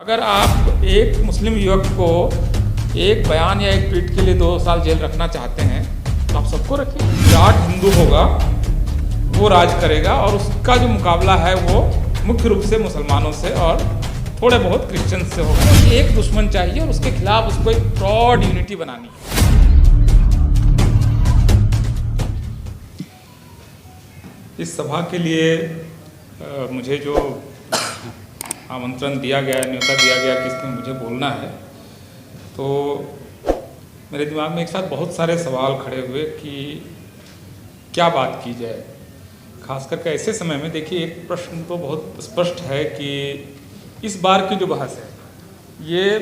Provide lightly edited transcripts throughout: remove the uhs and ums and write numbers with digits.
अगर आप एक मुस्लिम युवक को एक बयान या एक ट्वीट के लिए 2 साल जेल रखना चाहते हैं तो आप सबको रखिए। विराट हिंदू होगा, वो राज करेगा और उसका जो मुकाबला है वो मुख्य रूप से मुसलमानों से और थोड़े बहुत क्रिश्चियन से होगा। तो एक दुश्मन चाहिए और उसके खिलाफ उसको एक ब्रॉड यूनिटी बनानी है। इस सभा के लिए मुझे जो आमंत्रण दिया गया, न्योता दिया गया कि इसमें मुझे बोलना है, तो मेरे दिमाग में एक साथ बहुत सारे सवाल खड़े हुए कि क्या बात की जाए। खास करके ऐसे समय में देखिए, एक प्रश्न तो बहुत स्पष्ट है कि इस बार की जो बहस है ये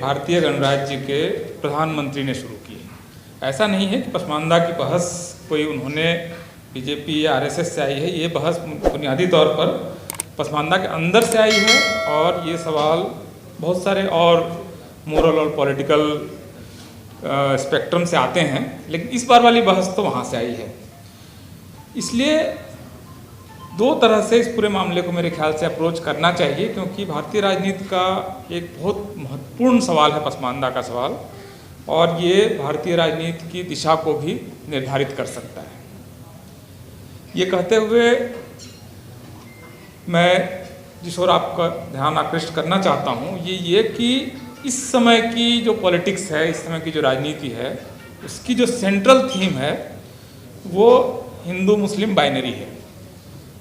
भारतीय गणराज्य के प्रधानमंत्री ने शुरू की है। ऐसा नहीं है कि पसमानदा की बहस कोई उन्होंने बीजेपी या आरएसएस से आई है। ये बहस बुनियादी तौर पर पसमानदा के अंदर से आई है और ये सवाल बहुत सारे और मोरल और पॉलिटिकल स्पेक्ट्रम से आते हैं, लेकिन इस बार वाली बहस तो वहाँ से आई है। इसलिए 2 तरह से इस पूरे मामले को मेरे ख्याल से अप्रोच करना चाहिए, क्योंकि भारतीय राजनीति का एक बहुत महत्वपूर्ण सवाल है पसमानदा का सवाल, और ये भारतीय राजनीति की दिशा को भी निर्धारित कर सकता है। ये कहते हुए मैं जिस ओर आपका ध्यान आकृष्ट करना चाहता हूँ ये कि इस समय की जो पॉलिटिक्स है, इस समय की जो राजनीति है, उसकी जो सेंट्रल थीम है वो हिंदू मुस्लिम बाइनरी है।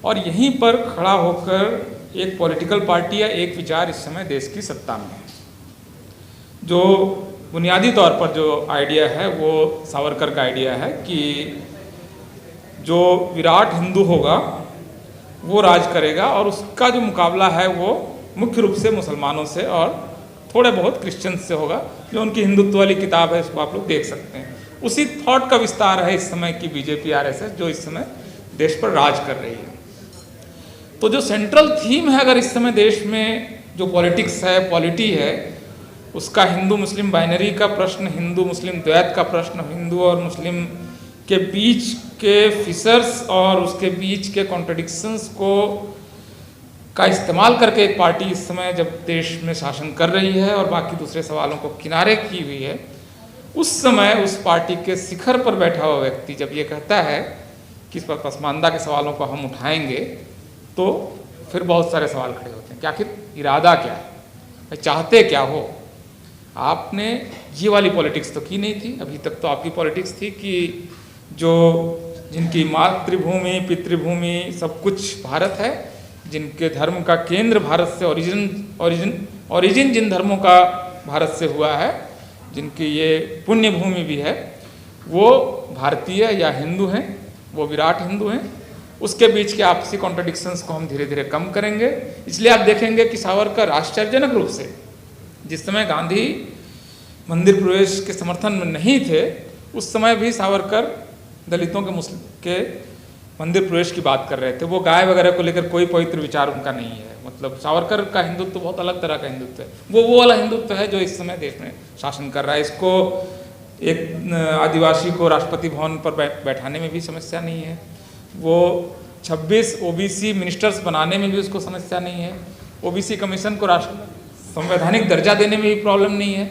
और यहीं पर खड़ा होकर एक पॉलिटिकल पार्टी या एक विचार इस समय देश की सत्ता में है। जो बुनियादी तौर पर जो आइडिया है वो सावरकर का आइडिया है कि जो विराट हिंदू होगा वो राज करेगा और उसका जो मुकाबला है वो मुख्य रूप से मुसलमानों से और थोड़े बहुत क्रिश्चियन से होगा। जो उनकी हिंदुत्व वाली किताब है उसको आप लोग देख सकते हैं। उसी थॉट का विस्तार है इस समय की बीजेपी आरएसएस जो इस समय देश पर राज कर रही है। तो जो सेंट्रल थीम है, अगर इस समय देश में जो पॉलिटिक्स है, पॉलिटी है, उसका हिंदू मुस्लिम बाइनरी का प्रश्न, हिंदू मुस्लिम द्वैत का प्रश्न, हिंदू और मुस्लिम के बीच के फिशर्स और उसके बीच के कॉन्ट्रडिक्शंस को का इस्तेमाल करके एक पार्टी इस समय जब देश में शासन कर रही है और बाकी दूसरे सवालों को किनारे की हुई है, उस समय उस पार्टी के शिखर पर बैठा हुआ व्यक्ति जब ये कहता है कि इस पर पसमानदा के सवालों को हम उठाएंगे, तो फिर बहुत सारे सवाल खड़े होते हैं कि आखिर इरादा क्या है, चाहते क्या हो। आपने ये वाली पॉलिटिक्स तो की नहीं थी। अभी तक तो आपकी पॉलिटिक्स थी कि जो जिनकी मातृभूमि पितृभूमि सब कुछ भारत है, जिनके धर्म का केंद्र भारत से ओरिजिन जिन धर्मों का भारत से हुआ है, जिनकी ये पुण्य भूमि भी है, वो भारतीय या हिंदू हैं, वो विराट हिंदू हैं। उसके बीच के आपसी कॉन्ट्रडिक्शंस को हम धीरे धीरे कम करेंगे। इसलिए आप देखेंगे कि सावरकर आश्चर्यजनक रूप से जिस समय गांधी मंदिर प्रवेश के समर्थन में नहीं थे, उस समय भी सावरकर दलितों के मंदिर प्रवेश की बात कर रहे थे। वो गाय वगैरह को लेकर कोई पवित्र विचार उनका नहीं है। मतलब सावरकर का हिंदुत्व तो बहुत अलग तरह का हिंदुत्व है। वो वाला हिंदुत्व है जो इस समय देश में शासन कर रहा है। इसको एक आदिवासी को राष्ट्रपति भवन पर बैठाने में भी समस्या नहीं है। वो 26 ओबीसी मिनिस्टर्स बनाने में भी उसको समस्या नहीं है। ओबीसी कमीशन को संवैधानिक दर्जा देने में भी प्रॉब्लम नहीं है।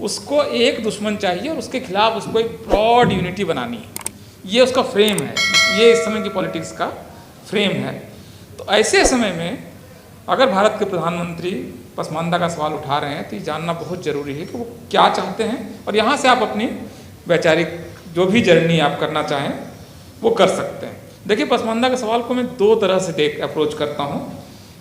उसको एक दुश्मन चाहिए और उसके खिलाफ उसको एक ब्रॉड यूनिटी बनानी है। ये उसका फ्रेम है, ये इस समय की पॉलिटिक्स का फ्रेम है। तो ऐसे समय में अगर भारत के प्रधानमंत्री पसमानदा का सवाल उठा रहे हैं तो ये जानना बहुत ज़रूरी है कि वो क्या चाहते हैं, और यहाँ से आप अपनी वैचारिक जो भी जर्नी आप करना चाहें वो कर सकते हैं। देखिए, पसमानदा के सवाल को मैं 2 तरह से अप्रोच करता हूँ।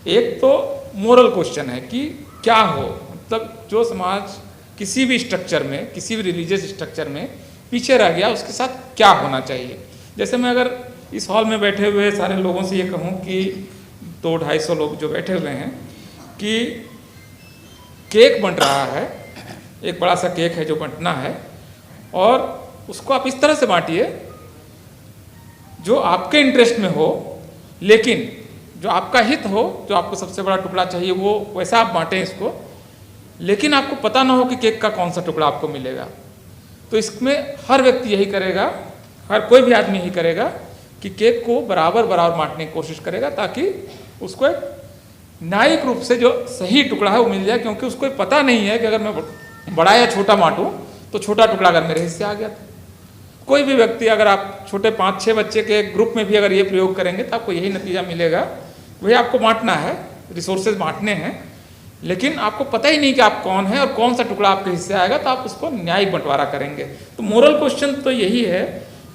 एक तो मोरल क्वेश्चन है कि क्या हो, मतलब जो समाज किसी भी स्ट्रक्चर में, किसी भी रिलीजियस स्ट्रक्चर में पीछे रह गया, उसके साथ क्या होना चाहिए। जैसे मैं अगर इस हॉल में बैठे हुए सारे लोगों से ये कहूँ कि 200-250 लोग जो बैठे हुए हैं कि केक बंट रहा है, एक बड़ा सा केक है जो बंटना है, और उसको आप इस तरह से बांटिए जो आपके इंटरेस्ट में हो, लेकिन जो आपका हित हो, जो आपको सबसे बड़ा टुकड़ा चाहिए वो वैसा आप बांटें इसको, लेकिन आपको पता ना हो कि केक का कौन सा टुकड़ा आपको मिलेगा। तो इसमें हर व्यक्ति यही करेगा, हर कोई भी आदमी यही करेगा कि केक को बराबर बांटने की कोशिश करेगा ताकि उसको एक न्यायिक रूप से जो सही टुकड़ा है वो मिल जाए, क्योंकि उसको पता नहीं है कि अगर मैं बड़ा या छोटा बांटूं तो छोटा टुकड़ा अगर मेरे हिस्से आ गया था। कोई भी व्यक्ति, अगर आप छोटे 5-6 बच्चे के ग्रुप में भी अगर ये प्रयोग करेंगे तो आपको यही नतीजा मिलेगा। वही आपको बांटना है, रिसोर्सेज बांटने हैं, लेकिन आपको पता ही नहीं कि आप कौन है और कौन सा टुकड़ा आपके हिस्से आएगा, तो आप उसको न्यायिक बंटवारा करेंगे। तो मोरल क्वेश्चन तो यही है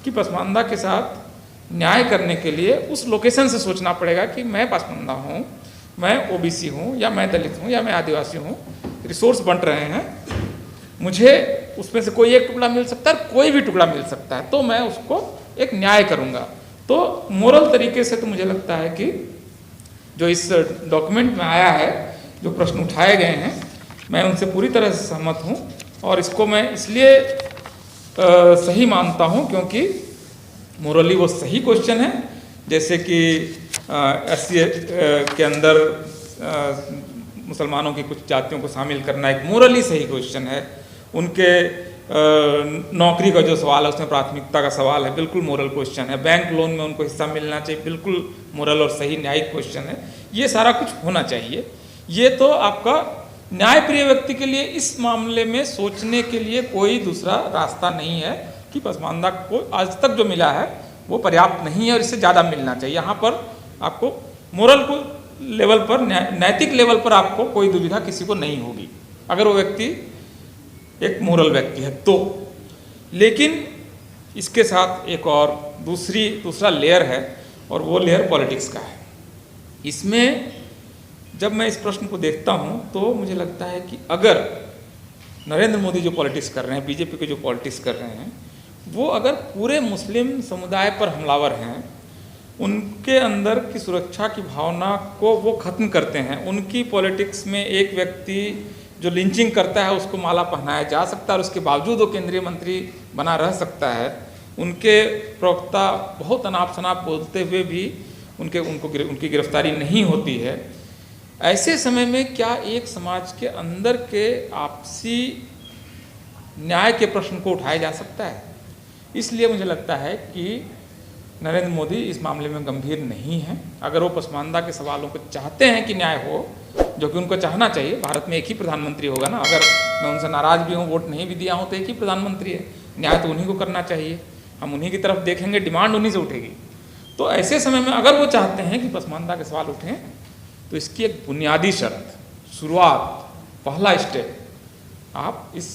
कि पसमानदा के साथ न्याय करने के लिए उस लोकेशन से सोचना पड़ेगा कि मैं पसमानदा हूँ, मैं ओबीसी हूँ, या मैं दलित हूँ, या मैं आदिवासी हूँ, रिसोर्स बंट रहे हैं, मुझे उसमें से कोई एक टुकड़ा मिल सकता है, कोई भी टुकड़ा मिल सकता है, तो मैं उसको एक न्याय करूँगा। तो मोरल तरीके से तो मुझे लगता है कि जो इस डॉक्यूमेंट में आया है, जो प्रश्न उठाए गए हैं, मैं उनसे पूरी तरह से सहमत हूँ। और इसको मैं इसलिए सही मानता हूँ क्योंकि मोरली वो सही क्वेश्चन है। जैसे कि SC के अंदर मुसलमानों की कुछ जातियों को शामिल करना एक मोरली सही क्वेश्चन है। उनके नौकरी का जो सवाल है उसमें प्राथमिकता का सवाल है, बिल्कुल मोरल क्वेश्चन है। बैंक लोन में उनको हिस्सा मिलना चाहिए, बिल्कुल मोरल और सही न्यायिक क्वेश्चन है। ये सारा कुछ होना चाहिए। ये तो आपका न्यायप्रिय व्यक्ति के लिए इस मामले में सोचने के लिए कोई दूसरा रास्ता नहीं है कि पसमानदा को आज तक जो मिला है वो पर्याप्त नहीं है और इससे ज़्यादा मिलना चाहिए। यहाँ पर आपको मोरल को लेवल पर, नैतिक लेवल पर आपको कोई दुविधा किसी को नहीं होगी अगर वो व्यक्ति एक मोरल व्यक्ति है तो। लेकिन इसके साथ एक और दूसरा लेयर है और वो लेयर पॉलिटिक्स का है। इसमें जब मैं इस प्रश्न को देखता हूँ तो मुझे लगता है कि अगर नरेंद्र मोदी जो पॉलिटिक्स कर रहे हैं, बीजेपी के जो पॉलिटिक्स कर रहे हैं, वो अगर पूरे मुस्लिम समुदाय पर हमलावर हैं, उनके अंदर की सुरक्षा की भावना को वो ख़त्म करते हैं, उनकी पॉलिटिक्स में एक व्यक्ति जो लिंचिंग करता है उसको माला पहनाया जा सकता है और उसके बावजूद वो केंद्रीय मंत्री बना रह सकता है, उनके प्रवक्ता बहुत अनाप शनाप बोलते हुए भी उनकी गिरफ्तारी नहीं होती है। ऐसे समय में क्या एक समाज के अंदर के आपसी न्याय के प्रश्न को उठाया जा सकता है? इसलिए मुझे लगता है कि नरेंद्र मोदी इस मामले में गंभीर नहीं है। अगर वो पसमानदा के सवालों को चाहते हैं कि न्याय हो, जो कि उनको चाहना चाहिए, भारत में एक ही प्रधानमंत्री होगा ना, अगर मैं उनसे नाराज़ भी हूँ, वोट नहीं भी दिया हूँ, तो एक ही प्रधानमंत्री है, न्याय तो उन्हीं को करना चाहिए, हम उन्हीं की तरफ देखेंगे, डिमांड उन्हीं से उठेगी। तो ऐसे समय में अगर वो चाहते हैं कि पसमानदा के सवाल उठें, तो इसकी एक बुनियादी शर्त, शुरुआत, पहला स्टेप, आप इस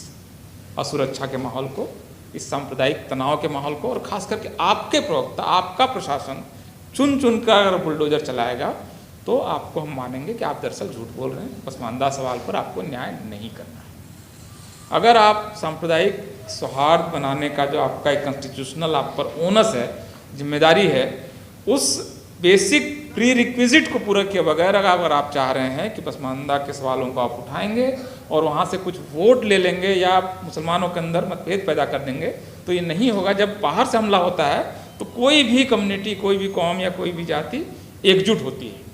असुरक्षा के माहौल को, इस सांप्रदायिक तनाव के माहौल को, और ख़ास करके आपके प्रवक्ता, आपका प्रशासन चुन चुन कर अगर बुलडोजर चलाएगा तो आपको हम मानेंगे कि आप दरअसल झूठ बोल रहे हैं। पसमानदा सवाल पर आपको न्याय नहीं करना है। अगर आप सांप्रदायिक सौहार्द बनाने का जो आपका एक कॉन्स्टिट्यूशनल आप पर ओनस है, जिम्मेदारी है, उस बेसिक प्री रिक्विजिट को पूरा किए बगैर अगर आप चाह रहे हैं कि पसमानदा के सवालों को आप उठाएंगे और वहाँ से कुछ वोट ले लेंगे या मुसलमानों के अंदर मतभेद पैदा कर देंगे, तो ये नहीं होगा। जब बाहर से हमला होता है तो कोई भी कम्युनिटी, कोई भी कौम या कोई भी जाति एकजुट होती है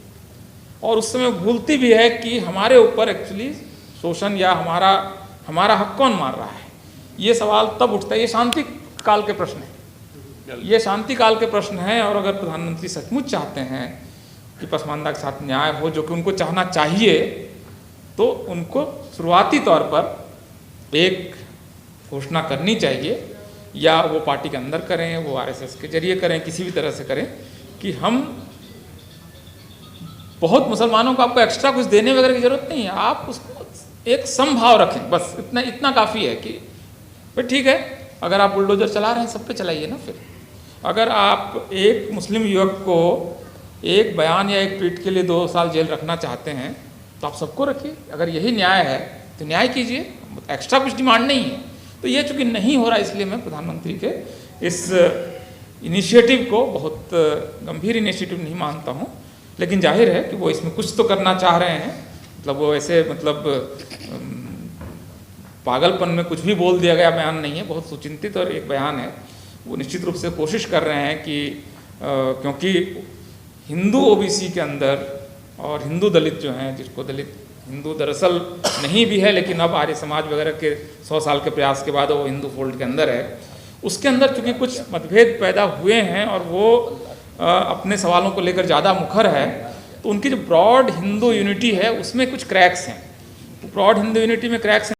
और उस समय भूलती भी है कि हमारे ऊपर एक्चुअली शोषण या हमारा हक कौन मार रहा है। ये सवाल तब उठता है। ये शांति काल के प्रश्न है, ये शांति काल के प्रश्न हैं। और अगर प्रधानमंत्री सचमुच चाहते हैं कि पसमानदा के साथ न्याय हो, जो कि उनको चाहना चाहिए, तो उनको शुरुआती तौर पर एक घोषणा करनी चाहिए, या वो पार्टी के अंदर करें, वो RSS के जरिए करें, किसी भी तरह से करें, कि हम बहुत मुसलमानों को आपको एक्स्ट्रा कुछ देने वगैरह की जरूरत नहीं है, आप उसको एक समभाव रखें, बस इतना काफ़ी है कि भाई ठीक है, अगर आप बुलडोजर चला रहे हैं सब पे चलाइए ना। फिर अगर आप एक मुस्लिम युवक को एक बयान या एक ट्वीट के लिए 2 साल जेल रखना चाहते हैं तो आप सबको रखिए। अगर यही न्याय है तो न्याय कीजिए, एक्स्ट्रा कुछ डिमांड नहीं है। तो ये चूँकि नहीं हो रहा, इसलिए मैं प्रधानमंत्री के इस इनिशिएटिव को बहुत गंभीर इनिशिएटिव नहीं मानता हूँ। लेकिन जाहिर है कि वो इसमें कुछ तो करना चाह रहे हैं, मतलब वो ऐसे पागलपन में कुछ भी बोल दिया गया बयान नहीं है, बहुत सुचिंतित और एक बयान है। वो निश्चित रूप से कोशिश कर रहे हैं कि क्योंकि हिंदू OBC के अंदर और हिंदू दलित जो हैं, जिसको दलित हिंदू दरअसल नहीं भी है, लेकिन अब आर्य समाज वगैरह के 100 साल के प्रयास के बाद वो हिंदू फोल्ड के अंदर है, उसके अंदर चूँकि कुछ मतभेद पैदा हुए हैं और वो अपने सवालों को लेकर ज़्यादा मुखर है, तो उनकी जो ब्रॉड हिंदू यूनिटी है उसमें कुछ क्रैक्स हैं। ब्रॉड हिंदू यूनिटी में क्रैक्स